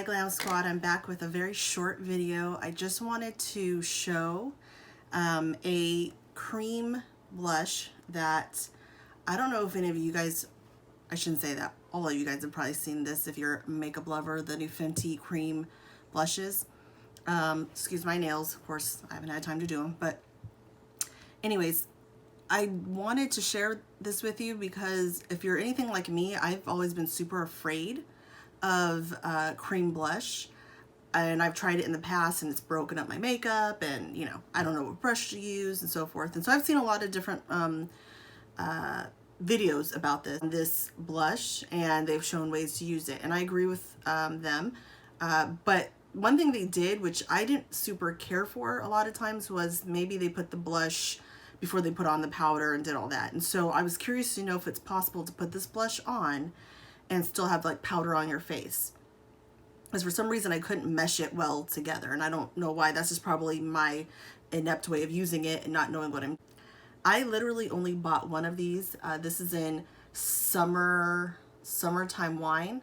Hi Glam Squad, I'm back with a very short video. I just wanted to show a cream blush that I don't know if any of you guys, I shouldn't say that, all of you guys have probably seen this if you're a makeup lover, the new Fenty Cream blushes. Excuse my nails, of course, I haven't had time to do them, but anyways, I wanted to share this with you because if you're anything like me, I've always been super afraid of cream blush, and I've tried it in the past and it's broken up my makeup, and you know, I don't know what brush to use and so forth. And so I've seen a lot of different videos about this blush, and they've shown ways to use it, and I agree with them. But one thing they did, which I didn't super care for a lot of times, was maybe they put the blush before they put on the powder and did all that. And so I was curious to know if it's possible to put this blush on and still have like powder on your face. Because for some reason I couldn't mesh it well together, and I don't know why. That's just probably my inept way of using it and not knowing what I'm. I literally only bought one of these. This is in Summertime Wine.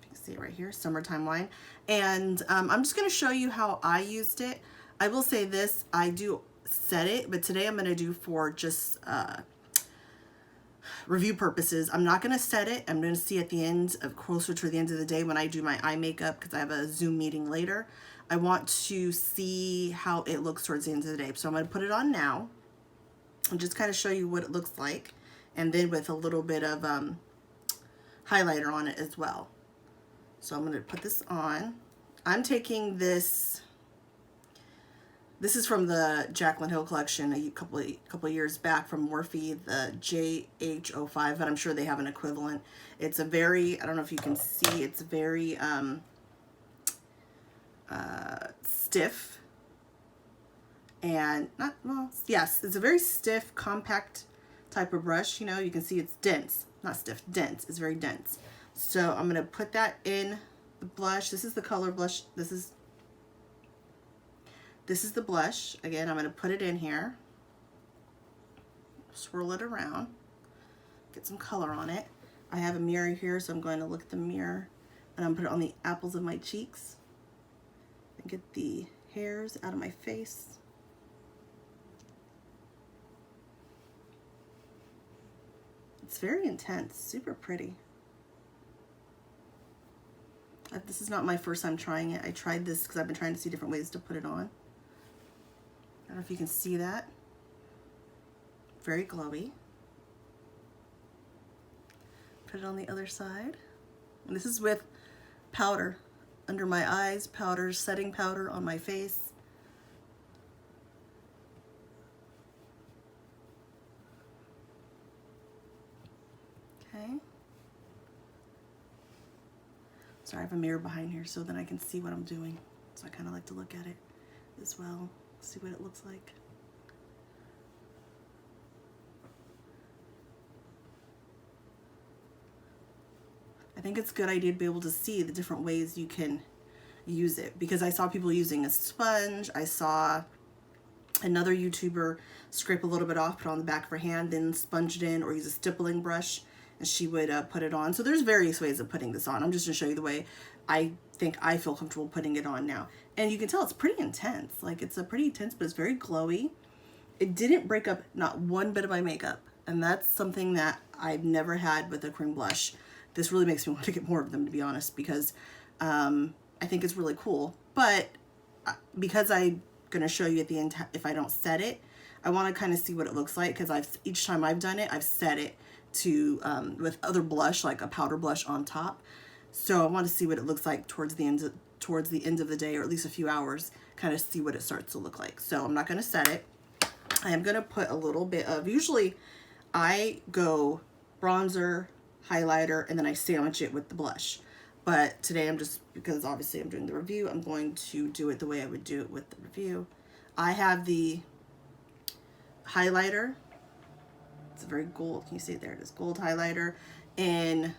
You can see it right here, Summertime Wine. And I'm just going to show you how I used it. I will say this, I do set it, but today I'm going to do for just review purposes. I'm not going to set it. I'm going to see at the end of, closer to the end of the day when I do my eye makeup, because I have a Zoom meeting later. I want to see how it looks towards the end of the day. So I'm going to put it on now and just kind of show you what it looks like, and then with a little bit of highlighter on it as well. So I'm going to put this on. I'm taking this. This is from the Jaclyn Hill collection a couple of years back from Morphe, the JH05, but I'm sure they have an equivalent. It's a very, I don't know if you can see, it's very stiff, and not, well, yes, it's a very stiff, compact type of brush. You know, you can see it's dense, not stiff, dense. It's very dense. So I'm going to put that in the blush. This is the color blush. This is the blush. Again, I'm going to put it in here, swirl it around, get some color on it. I have a mirror here, so I'm going to look at the mirror, and I'm going to put it on the apples of my cheeks and get the hairs out of my face. It's very intense, super pretty. This is not my first time trying it. I tried this because I've been trying to see different ways to put it on. I don't know if you can see that. Very glowy. Put it on the other side. And this is with powder under my eyes, powder, setting powder on my face. Okay. Sorry, I have a mirror behind here so then I can see what I'm doing. So I kind of like to look at it as well. See what it looks like. I think it's a good idea to be able to see the different ways you can use it, because I saw people using a sponge. I saw another YouTuber scrape a little bit off, put it on the back of her hand, then sponge it in, or use a stippling brush and she would put it on. So there's various ways of putting this on. I'm just going to show you the way I think I feel comfortable putting it on now. And you can tell it's pretty intense. Like, it's a pretty intense, but it's very glowy. It didn't break up not one bit of my makeup. And that's something that I've never had with a cream blush. This really makes me want to get more of them, to be honest, because I think it's really cool. But because I'm going to show you at the end, if I don't set it, I want to kind of see what it looks like, because each time I've done it, I've set it to with other blush, like a powder blush on top. So I want to see what it looks like towards the end of the day, or at least a few hours, kind of see what it starts to look like. So I'm not going to set it. I am going to put a little bit of, usually I go bronzer, highlighter, and then I sandwich it with the blush. But today I'm just, because obviously I'm doing the review, I'm going to do it the way I would do it with the review. I have the highlighter. It's a very gold, can you see it? There it is, gold highlighter in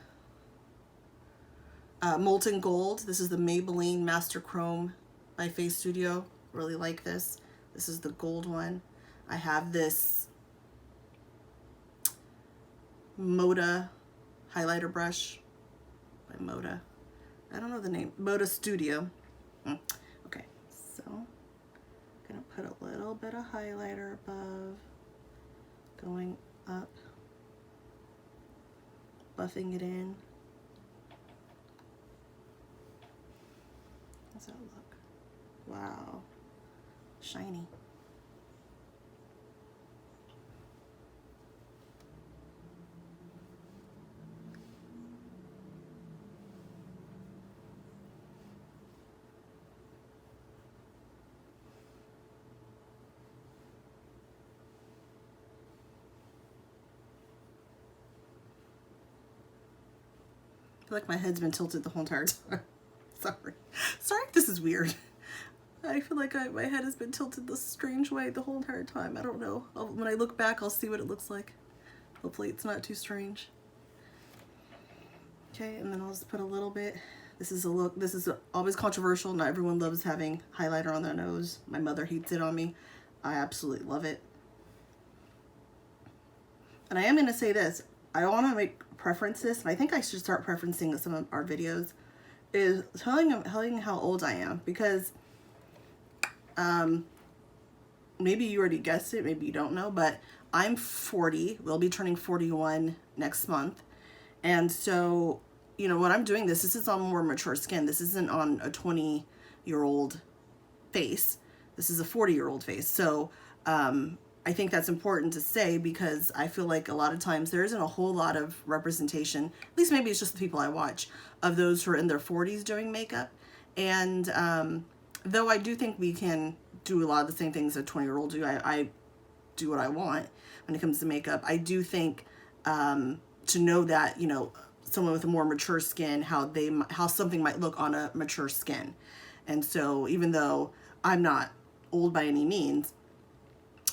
Molten Gold. This is the Maybelline Master Chrome by Face Studio. Really like this. This is the gold one. I have this Moda highlighter brush by Moda. I don't know the name. Moda Studio. Okay, so I'm gonna put a little bit of highlighter above, going up, buffing it in. How's that look? Wow, shiny. I feel like my head's been tilted the whole entire time. Sorry. Sorry if this is weird. I feel like my head has been tilted this strange way the whole entire time. I don't know. When I look back, I'll see what it looks like. Hopefully it's not too strange. Okay, and then I'll just put a little bit. This is always controversial. Not everyone loves having highlighter on their nose. My mother hates it on me. I absolutely love it. And I am going to say this. I want to preference this, and I think I should start preferencing some of our videos, is telling how old I am, because maybe you already guessed it, maybe you don't know, but I'm 40. We'll be turning 41 next month. And so, you know, when I'm doing this is on more mature skin. This isn't on a 20-year-old face. This is a 40-year-old face. So I think that's important to say, because I feel like a lot of times there isn't a whole lot of representation, at least maybe it's just the people I watch, of those who are in their 40s doing makeup. And though I do think we can do a lot of the same things a 20-year-old do, I do what I want when it comes to makeup. I do think to know that, you know, someone with a more mature skin, how something might look on a mature skin. And so even though I'm not old by any means,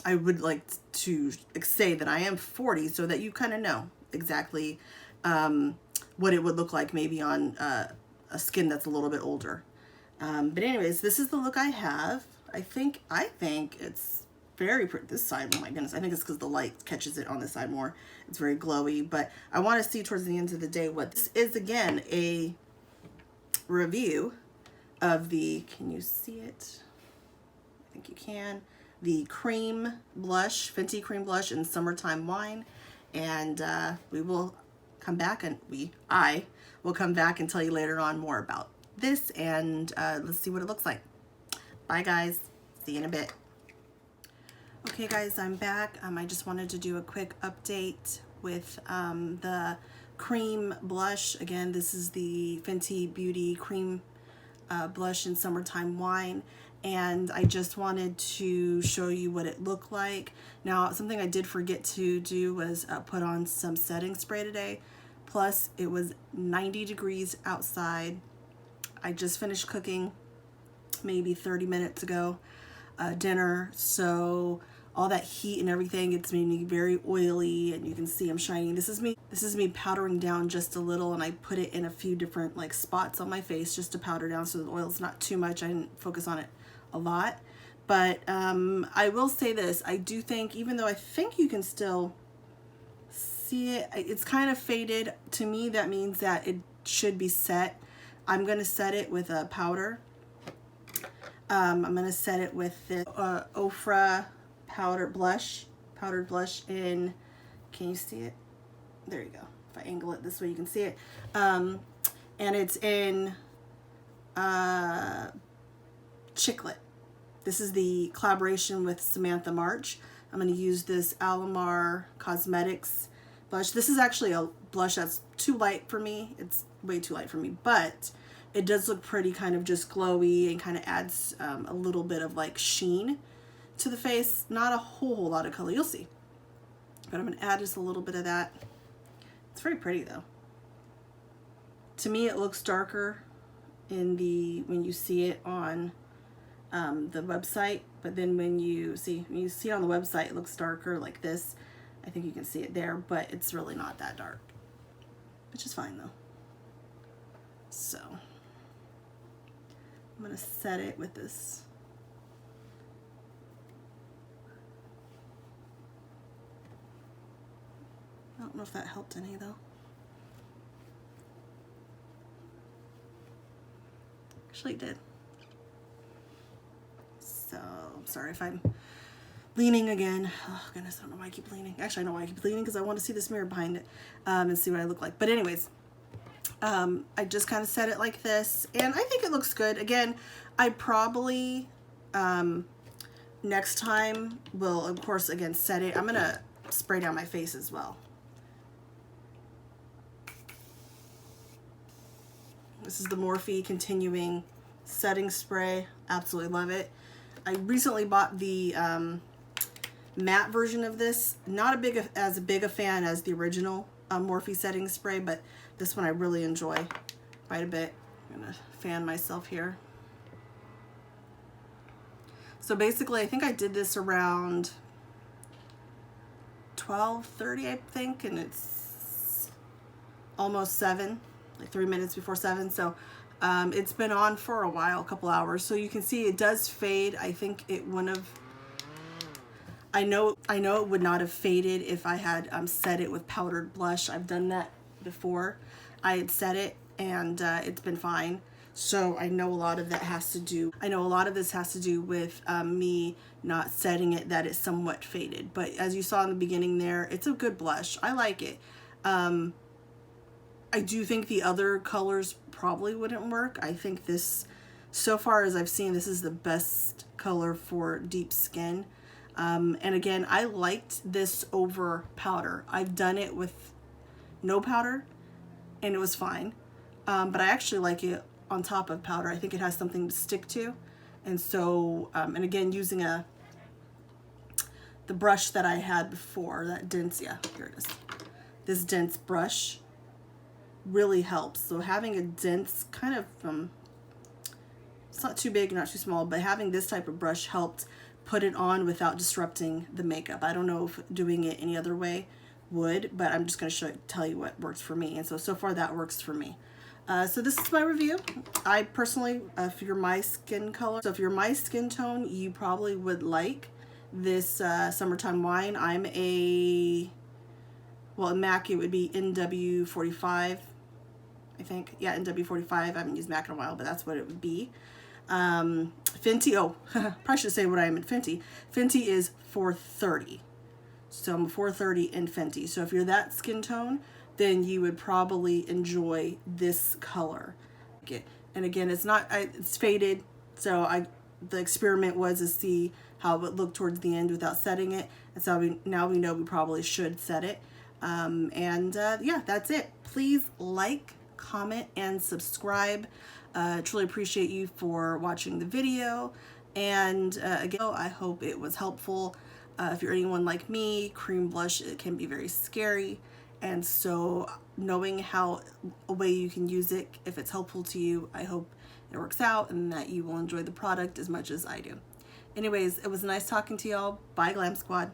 I would like to say that I am 40, so that you kind of know exactly what it would look like maybe on a skin that's a little bit older. But anyways, this is the look I have. I think it's very pretty. This side, oh my goodness, I think it's because the light catches it on this side more. It's very glowy, but I want to see towards the end of the day what this is. Again, a review of the, can you see it? I think you can. The cream blush, Fenty Cream blush in Summertime Wine. And we will come back, and I will come back and tell you later on more about this, and let's see what it looks like. Bye guys, see you in a bit. Okay guys, I'm back. I just wanted to do a quick update with the cream blush. Again, this is the Fenty Beauty Cream blush in Summertime Wine, and I just wanted to show you what it looked like. Now, something I did forget to do was put on some setting spray today. Plus, it was 90 degrees outside. I just finished cooking maybe 30 minutes ago, dinner, so all that heat and everything, it's made me very oily, and you can see I'm shining. This is me powdering down just a little, and I put it in a few different like spots on my face just to powder down so the oil's not too much. I didn't focus on it a lot, but I will say this, I do think, even though I think you can still see it, it's kind of faded. To me, that means that it should be set. I'm going to set it with a powder. I'm going to set it with this Ofra powdered blush in, can you see it? There you go. If I angle it this way, you can see it. And it's in Chiclet. This is the collaboration with Samantha March. I'm going to use this Alamar Cosmetics blush. This is actually a blush that's too light for me. It's way too light for me, but it does look pretty, kind of just glowy, and kind of adds a little bit of like sheen to the face. Not a whole lot of color, you'll see. But I'm going to add just a little bit of that. It's very pretty though. To me, it looks darker when you see it on the website, but then when you see it on the website, it looks darker like this. I think you can see it there, but it's really not that dark, which is fine though. So I'm gonna set it with this. I don't know if that helped any though. Actually, it did. So, I'm sorry if I'm leaning again. Oh, goodness, I don't know why I keep leaning. Actually, I know why I keep leaning, because I want to see this mirror behind it and see what I look like. But anyways, I just kind of set it like this, and I think it looks good. Again, I probably, next time will, of course, again, set it. I'm going to spray down my face as well. This is the Morphe Continuing Setting Spray. Absolutely love it. I recently bought the matte version of this. Not as big a fan as the original Morphe Setting Spray, but this one I really enjoy quite a bit. I'm gonna fan myself here. So basically, I think I did this around 12:30, I think, and it's almost 7, like 3 minutes before 7. So it's been on for a while, a couple hours. So you can see it does fade. I think it wouldn't have. I know it would not have faded if I had set it with powdered blush. I've done that before. I had set it and it's been fine. So I know a lot of that has to do. I know a lot of this has to do with me not setting it, that it's somewhat faded. But as you saw in the beginning there, it's a good blush. I like it. I do think the other colors probably wouldn't work. I think this, so far as I've seen, this is the best color for deep skin. And again, I liked this over powder. I've done it with no powder and it was fine. But I actually like it on top of powder. I think it has something to stick to. And so, and again, using the brush that I had before, that dense, yeah, here it is. This dense brush really helps. So having a dense kind of, it's not too big, not too small, but having this type of brush helped put it on without disrupting the makeup. I don't know if doing it any other way would, but I'm just going to tell you what works for me. And so far that works for me. So this is my review. I personally, if you're my skin color, so if you're my skin tone, you probably would like this Summertime Wine. I'm well, in MAC it would be NW45, I think. Yeah, NW45. I haven't used MAC in a while, but that's what it would be. Fenty, oh, probably should say what I am in Fenty. Fenty is 430. So I'm 430 in Fenty. So if you're that skin tone, then you would probably enjoy this color. And again, it's faded. So the experiment was to see how it would look towards the end without setting it. And so now we know we probably should set it. Yeah, that's it. Please like, comment, and subscribe. Truly appreciate you for watching the video. And again, I hope it was helpful. If you're anyone like me, cream blush, it can be very scary. And so knowing how a way you can use it, if it's helpful to you, I hope it works out and that you will enjoy the product as much as I do. Anyways, it was nice talking to y'all. Bye, Glam Squad.